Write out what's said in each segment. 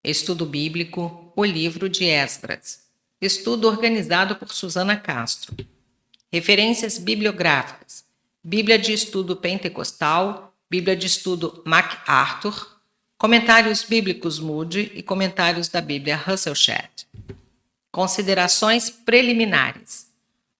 Estudo Bíblico, o livro de Esdras. Estudo organizado por Susana Castro. Referências bibliográficas: Bíblia de Estudo Pentecostal, Bíblia de Estudo MacArthur, Comentários Bíblicos Moody e Comentários da Bíblia Russell Shedd. Considerações preliminares: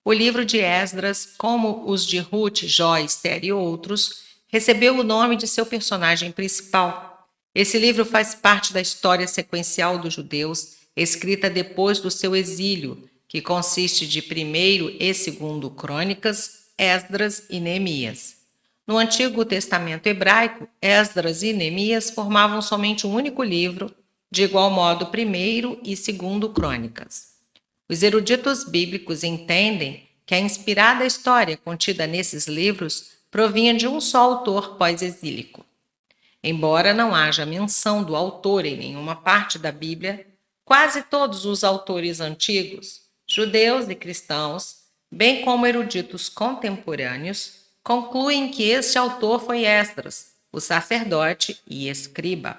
o livro de Esdras, como os de Ruth, Jó, Esther e outros, recebeu o nome de seu personagem principal. Esse livro faz parte da história sequencial dos judeus, escrita depois do seu exílio, que consiste de 1º e 2º Crônicas, Esdras e Neemias. No Antigo Testamento hebraico, Esdras e Neemias formavam somente um único livro, de igual modo 1º e 2º Crônicas. Os eruditos bíblicos entendem que a inspirada história contida nesses livros provinha de um só autor pós-exílico. Embora não haja menção do autor em nenhuma parte da Bíblia, quase todos os autores antigos, judeus e cristãos, bem como eruditos contemporâneos, concluem que este autor foi Esdras, o sacerdote e escriba.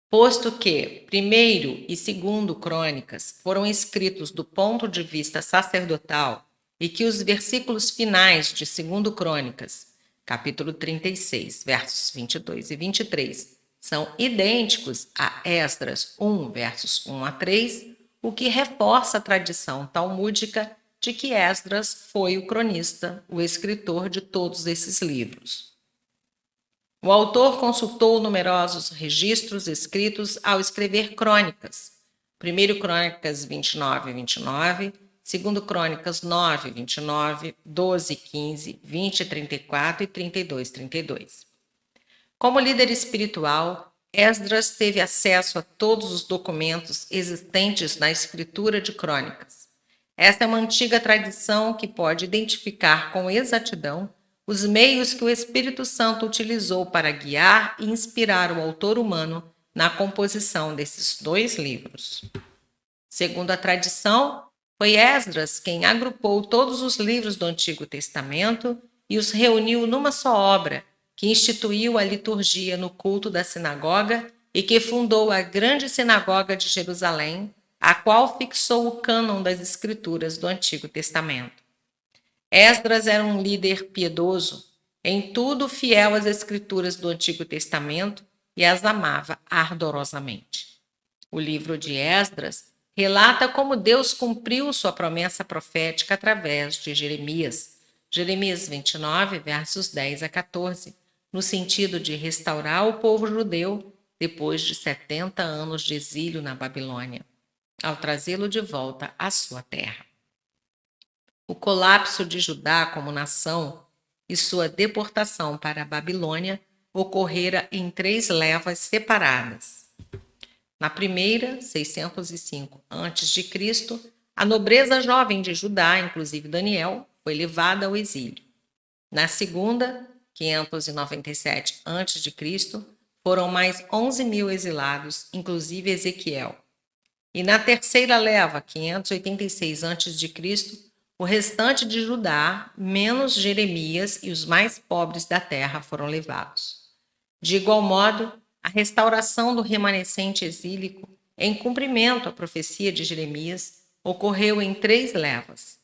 Posto que 1º e 2º Crônicas foram escritos do ponto de vista sacerdotal e que os versículos finais de 2º Crônicas, capítulo 36, versos 22 e 23, são idênticos a Esdras 1, versos 1 a 3, o que reforça a tradição talmúdica de que Esdras foi o cronista, o escritor de todos esses livros. O autor consultou numerosos registros escritos ao escrever crônicas. 1 Crônicas 29 e 29, 2 Crônicas 9, 29, 12, 15, 20, 34 e 32, 32. Como líder espiritual, Esdras teve acesso a todos os documentos existentes na escritura de crônicas. Esta é uma antiga tradição que pode identificar com exatidão os meios que o Espírito Santo utilizou para guiar e inspirar o autor humano na composição desses 2 livros. Segundo a tradição, foi Esdras quem agrupou todos os livros do Antigo Testamento e os reuniu numa só obra, que instituiu a liturgia no culto da sinagoga e que fundou a grande sinagoga de Jerusalém, a qual fixou o cânon das escrituras do Antigo Testamento. Esdras era um líder piedoso, em tudo fiel às escrituras do Antigo Testamento e as amava ardorosamente. O livro de Esdras relata como Deus cumpriu sua promessa profética através de Jeremias. Jeremias 29, versos 10 a 14, no sentido de restaurar o povo judeu depois de 70 anos de exílio na Babilônia, ao trazê-lo de volta à sua terra. O colapso de Judá como nação e sua deportação para a Babilônia ocorrera em 3 levas separadas. Na primeira, 605 a.C., a nobreza jovem de Judá, inclusive Daniel, foi levada ao exílio. Na segunda, 597 a.C., foram mais 11.000 exilados, inclusive Ezequiel. E na terceira leva, 586 a.C., o restante de Judá, menos Jeremias e os mais pobres da terra foram levados. De igual modo, a restauração do remanescente exílico, em cumprimento à profecia de Jeremias, ocorreu em 3 levas.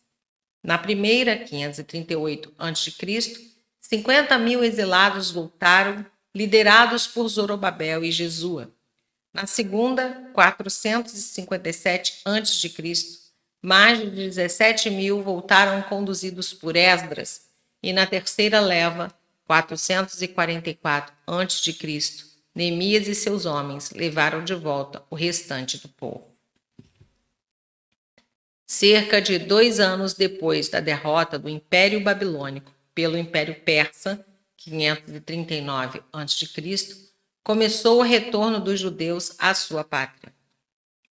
Na primeira, 538 a.C., 50.000 exilados voltaram, liderados por Zorobabel e Jesua. Na segunda, 457 a.C., mais de 17.000 voltaram conduzidos por Esdras, e na terceira leva, 444 a.C., Neemias e seus homens levaram de volta o restante do povo. Cerca de 2 anos depois da derrota do Império Babilônico pelo Império Persa, 539 a.C., começou o retorno dos judeus à sua pátria.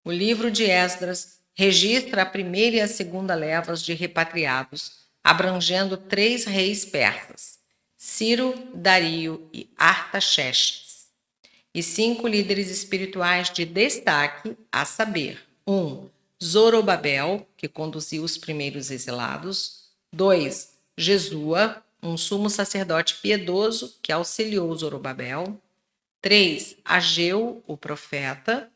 O livro de Esdras registra a primeira e a segunda levas de repatriados, abrangendo 3 reis persas, Ciro, Dario e Artaxerxes, e 5 líderes espirituais de destaque, a saber: 1. Zorobabel, que conduziu os primeiros exilados; 2. Jesua, um sumo sacerdote piedoso que auxiliou Zorobabel; 3. Ageu, o profeta.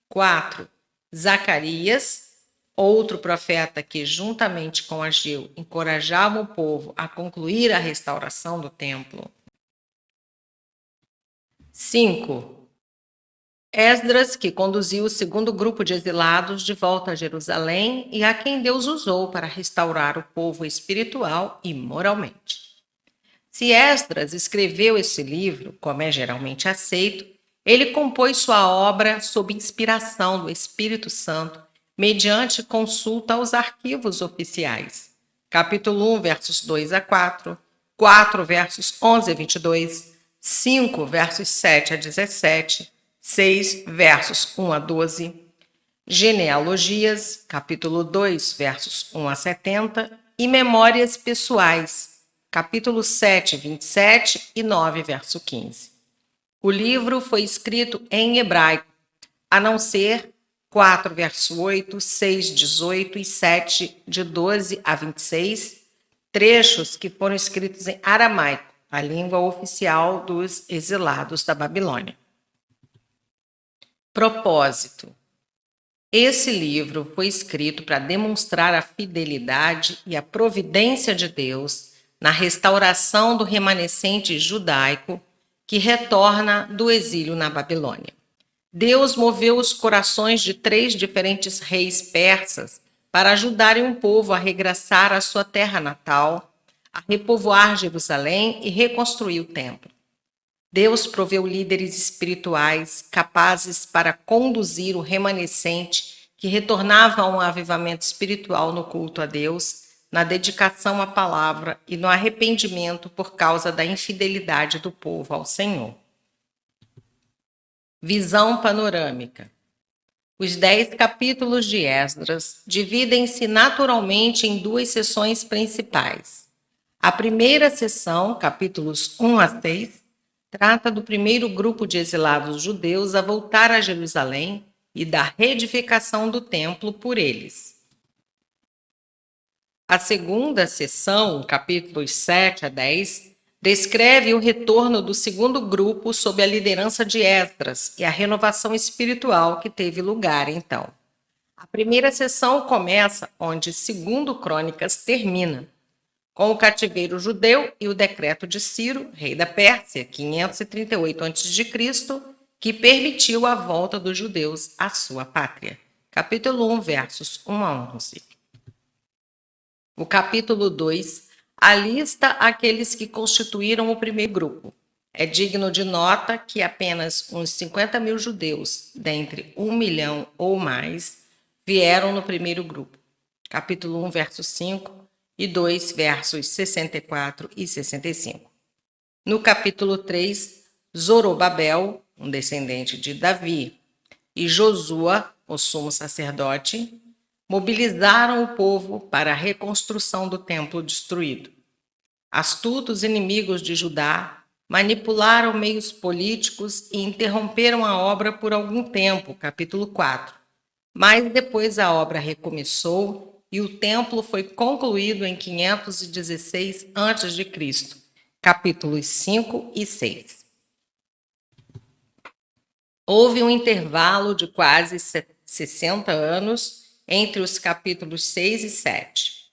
4. Zacarias, outro profeta que, juntamente com Ageu, encorajava o povo a concluir a restauração do templo. 5. Esdras, que conduziu o segundo grupo de exilados de volta a Jerusalém e a quem Deus usou para restaurar o povo espiritual e moralmente. Se Esdras escreveu esse livro, como é geralmente aceito, ele compôs sua obra sob inspiração do Espírito Santo, mediante consulta aos arquivos oficiais. Capítulo 1, versos 2 a 4, 4, versos 11 a 22, 5, versos 7 a 17, 6, versos 1 a 12, genealogias, capítulo 2, versos 1 a 70, e memórias pessoais, capítulo 7, 27 e 9, verso 15. O livro foi escrito em hebraico, a não ser 4, verso 8, 6, 18 e 7, de 12 a 26, trechos que foram escritos em aramaico, a língua oficial dos exilados da Babilônia. Propósito. Esse livro foi escrito para demonstrar a fidelidade e a providência de Deus na restauração do remanescente judaico que retorna do exílio na Babilônia. Deus moveu os corações de 3 diferentes reis persas para ajudarem o povo a regressar à sua terra natal, a repovoar Jerusalém e reconstruir o templo. Deus proveu líderes espirituais capazes para conduzir o remanescente que retornava a um avivamento espiritual no culto a Deus, na dedicação à palavra e no arrependimento por causa da infidelidade do povo ao Senhor. Visão panorâmica. Os 10 capítulos de Esdras dividem-se naturalmente em 2 seções principais. A primeira seção, capítulos 1 a 6, trata do primeiro grupo de exilados judeus a voltar a Jerusalém e da reedificação do templo por eles. A segunda seção, capítulos 7 a 10, descreve o retorno do segundo grupo sob a liderança de Esdras e a renovação espiritual que teve lugar então. A primeira seção começa onde 2 Crônicas termina, com o cativeiro judeu e o decreto de Ciro, rei da Pérsia, 538 a.C., que permitiu a volta dos judeus à sua pátria. Capítulo 1, versos 1 a 11. O capítulo 2 alista aqueles que constituíram o primeiro grupo. É digno de nota que apenas uns 50 mil judeus, dentre 1 milhão ou mais, vieram no primeiro grupo. Capítulo 1, verso 5 e 2, versos 64 e 65. No capítulo 3, Zorobabel, um descendente de Davi, e Josua, o sumo sacerdote, mobilizaram o povo para a reconstrução do templo destruído. Astutos inimigos de Judá manipularam meios políticos e interromperam a obra por algum tempo, capítulo 4. Mas depois a obra recomeçou e o templo foi concluído em 516 a.C., capítulos 5 e 6. Houve um intervalo de quase 60 anos entre os capítulos 6 e 7.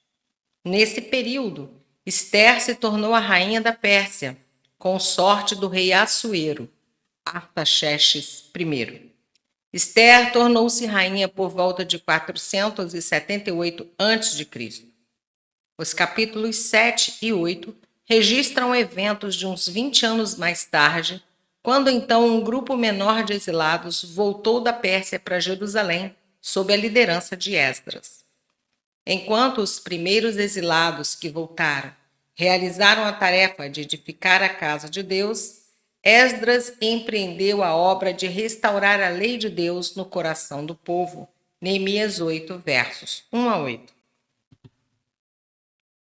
Nesse período, Ester se tornou a rainha da Pérsia, consorte do rei Assuero, Artaxerxes I. Ester tornou-se rainha por volta de 478 a.C. Os capítulos 7 e 8 registram eventos de uns 20 anos mais tarde, quando então um grupo menor de exilados voltou da Pérsia para Jerusalém, sob a liderança de Esdras. Enquanto os primeiros exilados que voltaram realizaram a tarefa de edificar a casa de Deus, Esdras empreendeu a obra de restaurar a lei de Deus no coração do povo. Neemias 8, versos 1 a 8.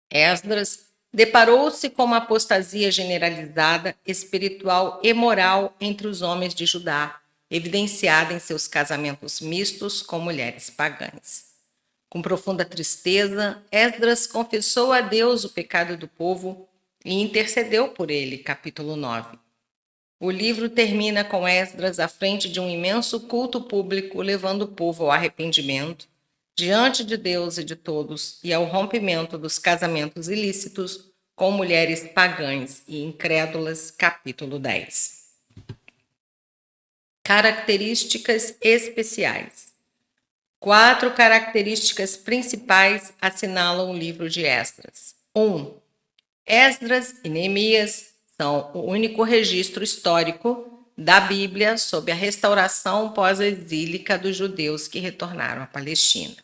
Esdras deparou-se com uma apostasia generalizada, espiritual e moral entre os homens de Judá, evidenciada em seus casamentos mistos com mulheres pagãs. Com profunda tristeza, Esdras confessou a Deus o pecado do povo e intercedeu por ele, capítulo 9. O livro termina com Esdras à frente de um imenso culto público, levando o povo ao arrependimento diante de Deus e de todos e ao rompimento dos casamentos ilícitos com mulheres pagãs e incrédulas, capítulo 10. Características especiais. 4 características principais assinalam o livro de Esdras. 1. Esdras e Neemias são o único registro histórico da Bíblia sobre a restauração pós-exílica dos judeus que retornaram à Palestina.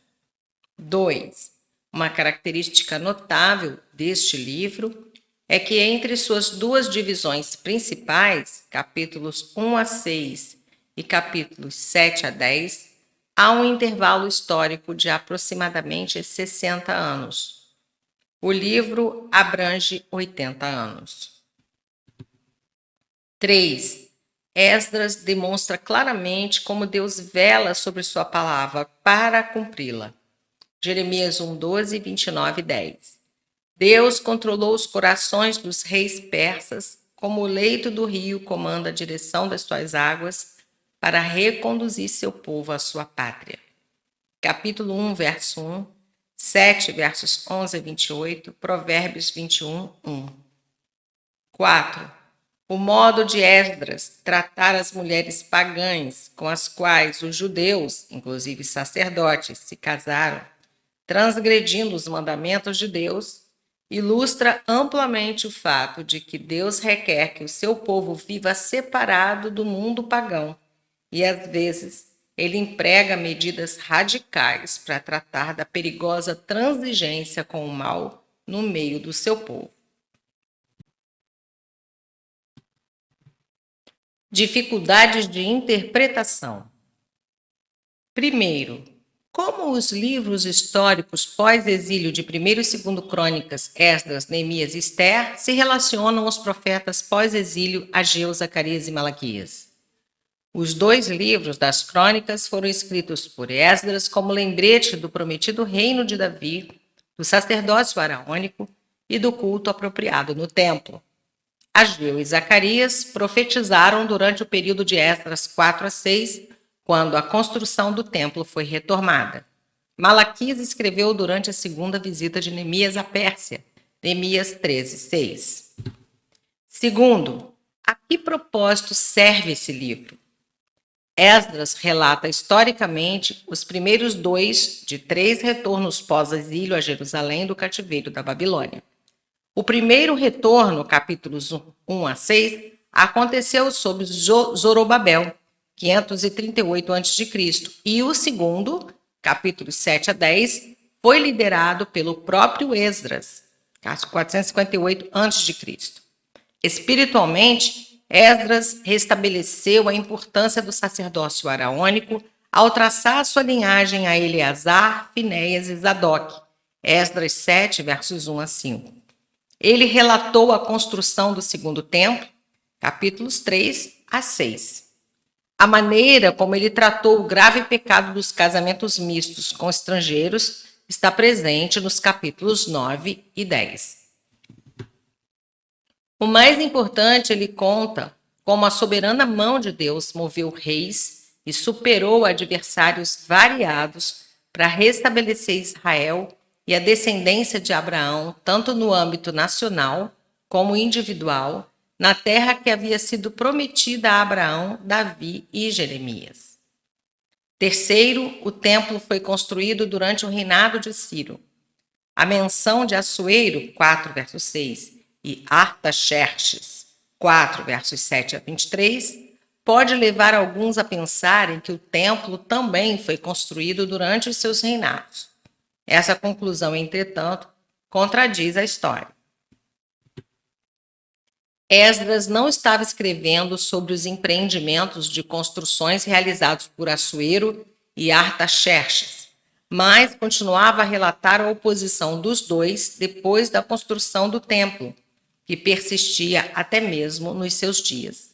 2. Uma característica notável deste livro é que entre suas duas divisões principais, capítulos 1 a 6 e capítulos 7 a 10, há um intervalo histórico de aproximadamente 60 anos. O livro abrange 80 anos. 3. Esdras demonstra claramente como Deus vela sobre sua palavra para cumpri-la. Jeremias 1, 12, 29 e 10. Deus controlou os corações dos reis persas, como o leito do rio comanda a direção das suas águas, para reconduzir seu povo à sua pátria. Capítulo 1, verso 1, 7, versos 11 a 28, Provérbios 21, 1. 4. O modo de Esdras tratar as mulheres pagãs com as quais os judeus, inclusive sacerdotes, se casaram, transgredindo os mandamentos de Deus, ilustra amplamente o fato de que Deus requer que o seu povo viva separado do mundo pagão e, às vezes, ele emprega medidas radicais para tratar da perigosa transigência com o mal no meio do seu povo. Dificuldades de interpretação. Primeiro, como os livros históricos pós-exílio de 1º e 2º Crônicas, Esdras, Neemias e Ester se relacionam aos profetas pós-exílio Ageu, Zacarias e Malaquias? Os 2 livros das crônicas foram escritos por Esdras como lembrete do prometido reino de Davi, do sacerdócio araônico e do culto apropriado no templo. Ageu e Zacarias profetizaram durante o período de Esdras 4 a 6, quando a construção do templo foi retomada. Malaquias escreveu durante a segunda visita de Neemias à Pérsia, Neemias 13, 6. Segundo, a que propósito serve esse livro? Esdras relata historicamente os primeiros 2 de 3 retornos pós-exílio a Jerusalém do cativeiro da Babilônia. O primeiro retorno, capítulos 1 a 6, aconteceu sob Zorobabel, 538 a.C., e o segundo, capítulos 7 a 10, foi liderado pelo próprio Esdras, 458 a.C. Espiritualmente, Esdras restabeleceu a importância do sacerdócio araônico ao traçar sua linhagem a Eleazar, Finéias e Zadok, Esdras 7, versos 1 a 5. Ele relatou a construção do segundo templo, capítulos 3 a 6. A maneira como ele tratou o grave pecado dos casamentos mistos com estrangeiros está presente nos capítulos 9 e 10. O mais importante, ele conta como a soberana mão de Deus moveu reis e superou adversários variados para restabelecer Israel e a descendência de Abraão, tanto no âmbito nacional como individual, na terra que havia sido prometida a Abraão, Davi e Jeremias. Terceiro, o templo foi construído durante o reinado de Ciro. A menção de Assuero, 4, verso 6, e Artaxerxes, 4, versos 7 a 23, pode levar alguns a pensarem que o templo também foi construído durante os seus reinados. Essa conclusão, entretanto, contradiz a história. Esdras não estava escrevendo sobre os empreendimentos de construções realizados por Assuero e Artaxerxes, mas continuava a relatar a oposição dos dois depois da construção do templo, que persistia até mesmo nos seus dias.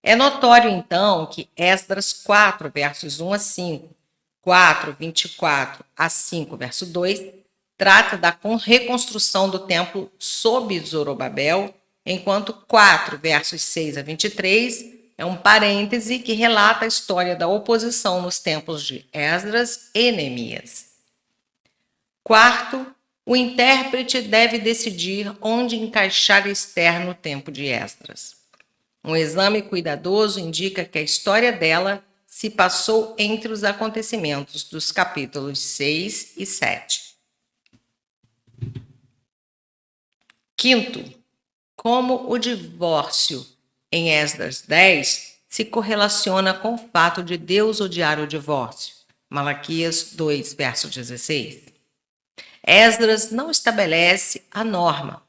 É notório, então, que Esdras 4, versos 1 a 5, 4, 24 a 5, verso 2, trata da reconstrução do templo sob Zorobabel, enquanto 4, versos 6 a 23, é um parêntese que relata a história da oposição nos tempos de Esdras e Neemias. Quarto, o intérprete deve decidir onde encaixar Ester no tempo de Esdras. Um exame cuidadoso indica que a história dela se passou entre os acontecimentos dos capítulos 6 e 7. Quinto, como o divórcio em Esdras 10 se correlaciona com o fato de Deus odiar o divórcio. Malaquias 2, verso 16. Esdras não estabelece a norma.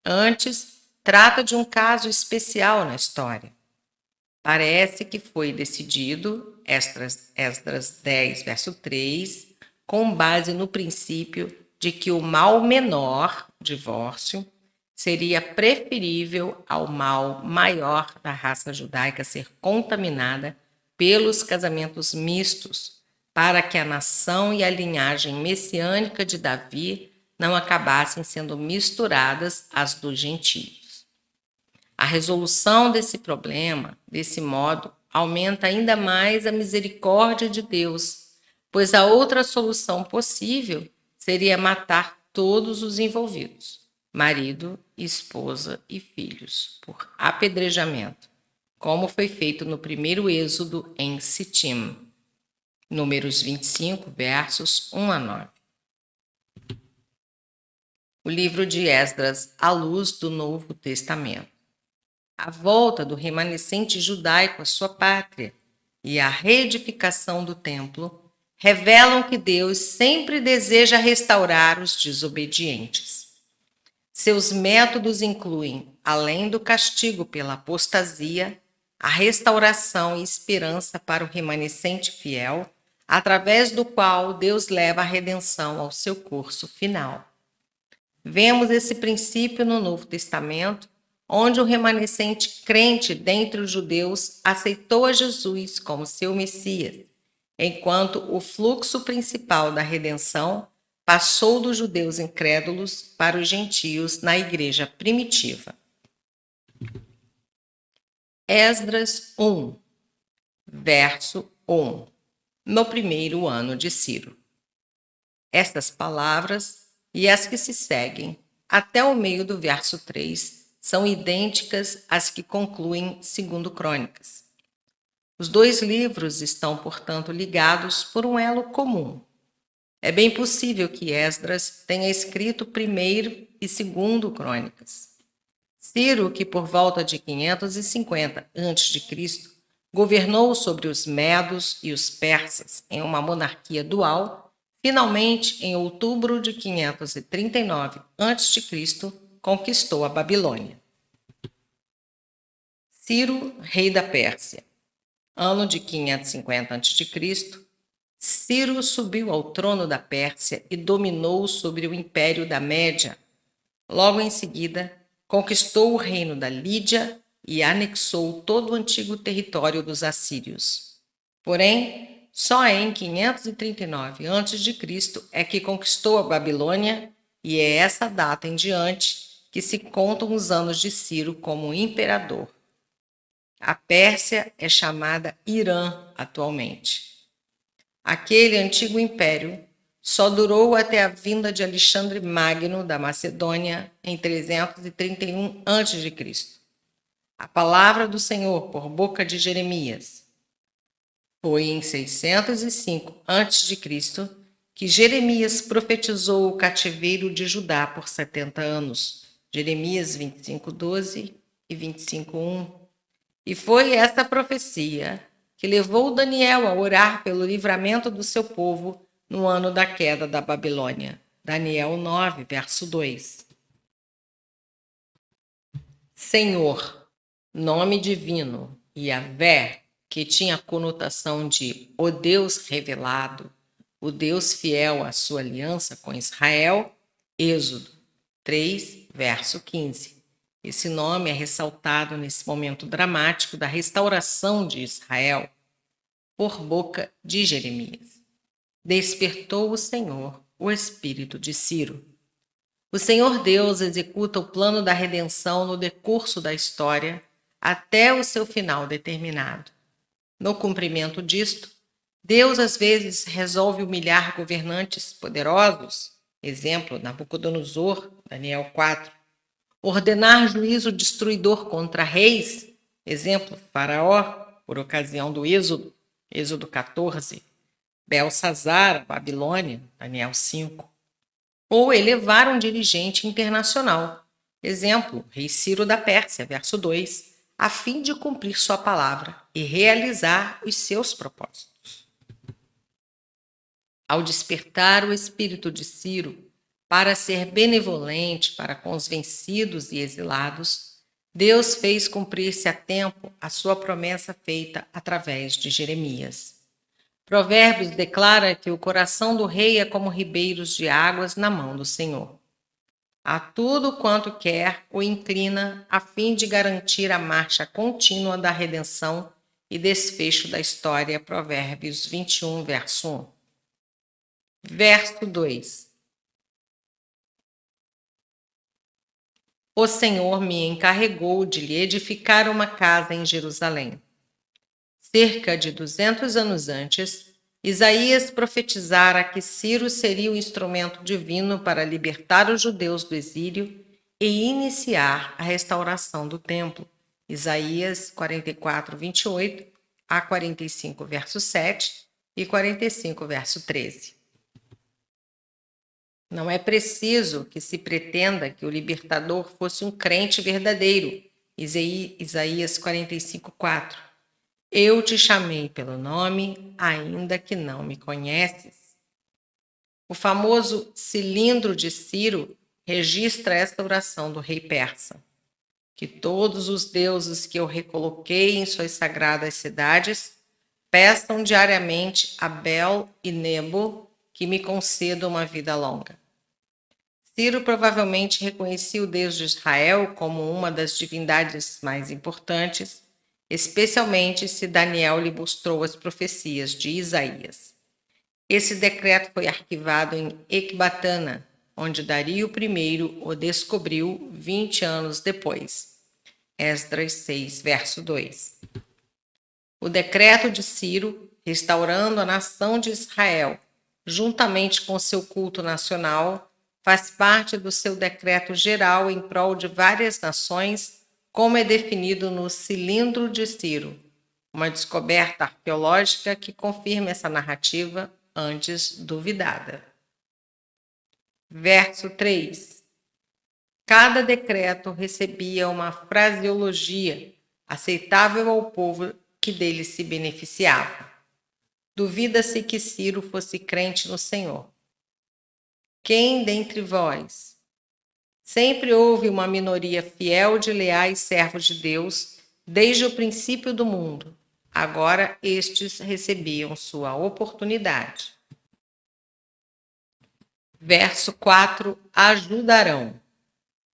Antes, trata de um caso especial na história. Parece que foi decidido, Esdras 10, verso 3, com base no princípio de que o mal menor, divórcio, seria preferível ao mal maior da raça judaica ser contaminada pelos casamentos mistos, para que a nação e a linhagem messiânica de Davi não acabassem sendo misturadas às dos gentios. A resolução desse problema, desse modo, aumenta ainda mais a misericórdia de Deus, pois a outra solução possível seria matar todos os envolvidos, marido, esposa e filhos, por apedrejamento, como foi feito no primeiro êxodo em Sitim. Números 25, versos 1 a 9. O livro de Esdras, à luz do Novo Testamento. A volta do remanescente judaico à sua pátria e a reedificação do templo revelam que Deus sempre deseja restaurar os desobedientes. Seus métodos incluem, além do castigo pela apostasia, a restauração e esperança para o remanescente fiel, através do qual Deus leva a redenção ao seu curso final. Vemos esse princípio no Novo Testamento, onde o remanescente crente dentre os judeus aceitou a Jesus como seu Messias, enquanto o fluxo principal da redenção passou dos judeus incrédulos para os gentios na igreja primitiva. Esdras 1, verso 1. No primeiro ano de Ciro. Estas palavras e as que se seguem, até o meio do verso 3, são idênticas às que concluem 2 Crônicas. Os dois livros estão, portanto, ligados por um elo comum. É bem possível que Esdras tenha escrito 1º e 2 Crônicas. Ciro, que por volta de 550 a.C., governou sobre os medos e os persas em uma monarquia dual, finalmente, em outubro de 539 a.C., conquistou a Babilônia. Ciro, rei da Pérsia. Ano de 550 a.C., Ciro subiu ao trono da Pérsia e dominou sobre o império da Média. Logo em seguida, conquistou o reino da Lídia e anexou todo o antigo território dos assírios. Porém, só em 539 a.C. é que conquistou a Babilônia, e é essa data em diante que se contam os anos de Ciro como imperador. A Pérsia é chamada Irã atualmente. Aquele antigo império só durou até a vinda de Alexandre Magno da Macedônia em 331 a.C. A palavra do Senhor por boca de Jeremias. Foi em 605 a.C. que Jeremias profetizou o cativeiro de Judá por 70 anos. Jeremias 25:12 e 25:1. E foi esta profecia que levou Daniel a orar pelo livramento do seu povo no ano da queda da Babilônia. Daniel 9, verso 2. Senhor, nome divino, Yahvé, que tinha a conotação de o Deus revelado, o Deus fiel à sua aliança com Israel, Êxodo 3, verso 15. Esse nome é ressaltado nesse momento dramático da restauração de Israel por boca de Jeremias. Despertou o Senhor o espírito de Ciro. O Senhor Deus executa o plano da redenção no decurso da história até o seu final determinado. No cumprimento disto, Deus às vezes resolve humilhar governantes poderosos, exemplo, Nabucodonosor, Daniel 4, ordenar juízo destruidor contra reis, exemplo, Faraó, por ocasião do Êxodo, Êxodo 14, Belsazar, Babilônia, Daniel 5, ou elevar um dirigente internacional, exemplo, rei Ciro da Pérsia, verso 2, a fim de cumprir sua palavra e realizar os seus propósitos. Ao despertar o espírito de Ciro para ser benevolente para com os vencidos e exilados, Deus fez cumprir-se a tempo a sua promessa feita através de Jeremias. Provérbios declara que o coração do rei é como ribeiros de águas na mão do Senhor. A tudo quanto quer o inclina a fim de garantir a marcha contínua da redenção e desfecho da história. Provérbios 21, verso 1. Verso 2. O Senhor me encarregou de lhe edificar uma casa em Jerusalém. Cerca de 200 anos antes, Isaías profetizara que Ciro seria o instrumento divino para libertar os judeus do exílio e iniciar a restauração do templo. Isaías 44, 28 a 45, verso 7 e 45, verso 13. Não é preciso que se pretenda que o libertador fosse um crente verdadeiro. Isaías 45, 4. Eu te chamei pelo nome, ainda que não me conheces. O famoso cilindro de Ciro registra esta oração do rei persa. Que todos os deuses que eu recoloquei em suas sagradas cidades peçam diariamente a Bel e Nebo que me concedam uma vida longa. Ciro provavelmente reconhecia o Deus de Israel como uma das divindades mais importantes, especialmente se Daniel lhe mostrou as profecias de Isaías. Esse decreto foi arquivado em Ecbatana, onde Dario I o descobriu 20 anos depois. Esdras 6, verso 2. O decreto de Ciro, restaurando a nação de Israel, juntamente com seu culto nacional, faz parte do seu decreto geral em prol de várias nações, como é definido no Cilindro de Ciro, uma descoberta arqueológica que confirma essa narrativa antes duvidada. Verso 3. Cada decreto recebia uma fraseologia aceitável ao povo que dele se beneficiava. Duvida-se que Ciro fosse crente no Senhor. Quem dentre vós? Sempre houve uma minoria fiel de leais servos de Deus desde o princípio do mundo. Agora estes recebiam sua oportunidade. Verso 4. Ajudarão.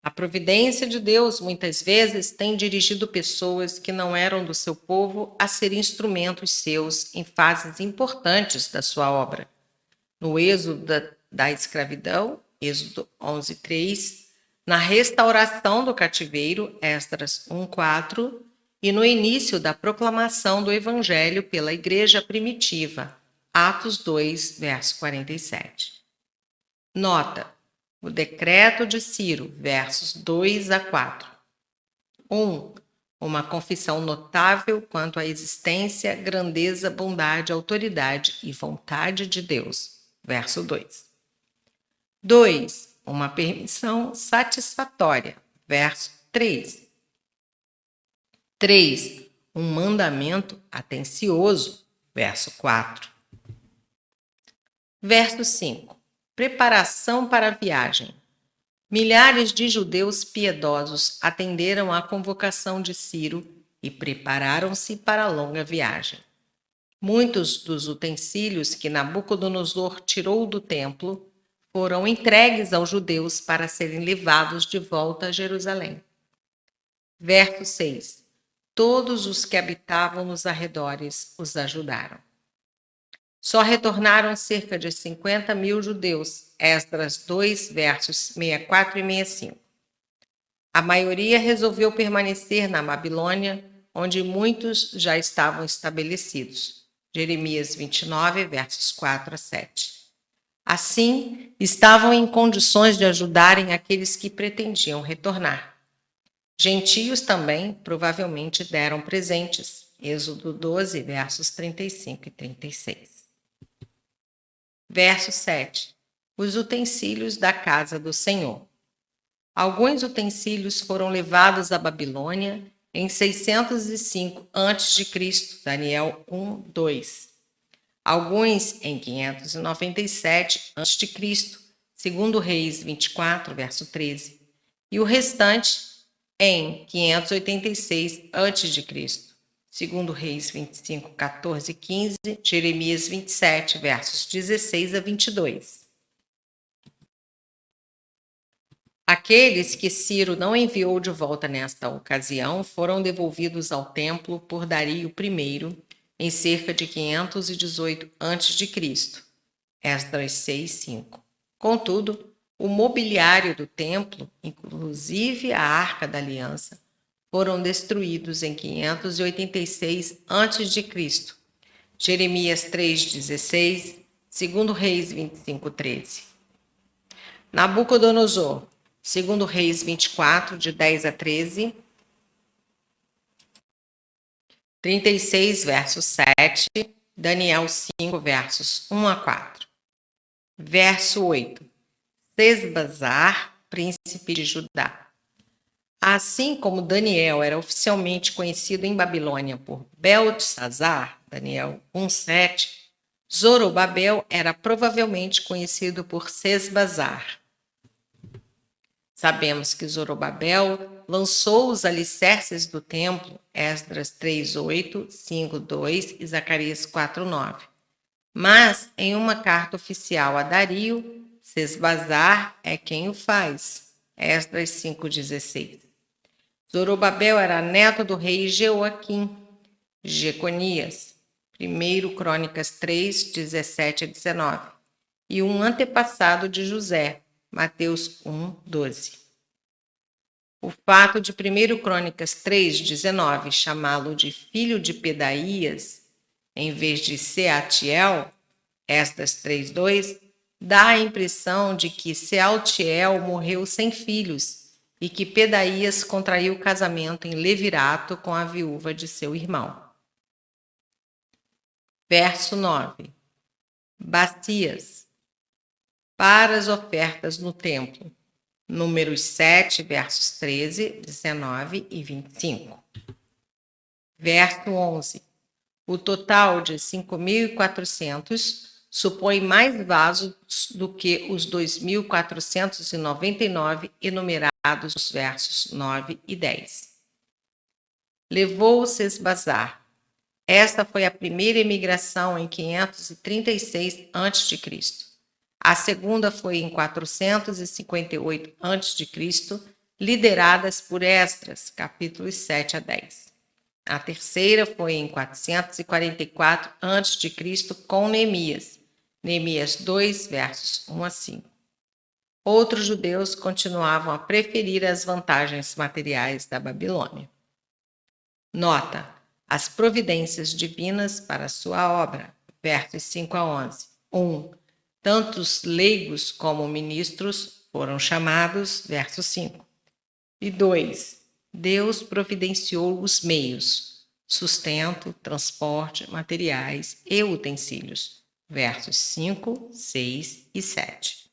A providência de Deus muitas vezes tem dirigido pessoas que não eram do seu povo a ser instrumentos seus em fases importantes da sua obra. No êxodo da escravidão, Êxodo 11, 3, na restauração do cativeiro, Esdras 1, 4, e no início da proclamação do Evangelho pela Igreja primitiva, Atos 2, verso 47. Nota: o decreto de Ciro, versos 2 a 4. 1. Uma confissão notável quanto à existência, grandeza, bondade, autoridade e vontade de Deus. Verso 2. 2. Uma permissão satisfatória. Verso 3. 3. Um mandamento atencioso. Verso 4. Verso 5. Preparação para a viagem. Milhares de judeus piedosos atenderam à convocação de Ciro e prepararam-se para a longa viagem. Muitos dos utensílios que Nabucodonosor tirou do templo foram entregues aos judeus para serem levados de volta a Jerusalém. Verso 6. Todos os que habitavam nos arredores os ajudaram. Só retornaram cerca de 50.000 judeus, Esdras 2, versos 64 e 65. A maioria resolveu permanecer na Babilônia, onde muitos já estavam estabelecidos. Jeremias 29, versos 4 a 7. Assim, estavam em condições de ajudarem aqueles que pretendiam retornar. Gentios também provavelmente deram presentes. Êxodo 12, versos 35 e 36. Verso 7. Os utensílios da casa do Senhor. Alguns utensílios foram levados à Babilônia em 605 a.C., Daniel 1, 2. Alguns em 597 a.C., segundo Reis 24, verso 13. E o restante em 586 a.C., segundo Reis 25, 14 e 15, Jeremias 27, versos 16 a 22. Aqueles que Ciro não enviou de volta nesta ocasião foram devolvidos ao templo por Dario I em cerca de 518 a.C., Esdras 6, 5. Contudo, o mobiliário do templo, inclusive a Arca da Aliança, foram destruídos em 586 a.C., Jeremias 3,16, segundo Reis 25, 13. Nabucodonosor, segundo Reis 24, de 10 a 13, 36, verso 7, Daniel 5, versos 1 a 4. Verso 8. Sesbazar, príncipe de Judá. Assim como Daniel era oficialmente conhecido em Babilônia por Beltesazar, Daniel 1,7, Zorobabel era provavelmente conhecido por Sesbazar. Sabemos que Zorobabel lançou os alicerces do templo, Esdras 3:8, 5:2 e Zacarias 4:9. Mas, em uma carta oficial a Dario, Sesbazar é quem o faz, Esdras 5:16. Zorobabel era neto do rei Jeoaquim, Jeconias, 1 Crônicas 3, 17 a 19, e um antepassado de José, Mateus 1, 12. O fato de 1 Crônicas 3, 19 chamá-lo de filho de Pedaías, em vez de Sealtiel, Esdras 3, 2, dá a impressão de que Sealtiel morreu sem filhos e que Pedaías contraiu casamento em levirato com a viúva de seu irmão. Verso 9. Bastias. Para as ofertas no templo. Números 7, versos 13, 19 e 25. Verso 11. O total de 5.400 supõe mais vasos do que os 2.499 enumerados nos versos 9 e 10. Levou Sesbazar. Esta foi a primeira imigração em 536 a.C. A segunda foi em 458 a.C., lideradas por Esdras, capítulos 7 a 10. A terceira foi em 444 a.C. com Neemias, Neemias 2, versos 1 a 5. Outros judeus continuavam a preferir as vantagens materiais da Babilônia. Nota: as providências divinas para sua obra, versos 5 a 11. 1. Tanto os leigos como ministros foram chamados, verso 5. E 2. Deus providenciou os meios, sustento, transporte, materiais e utensílios, versos 5, 6 e 7.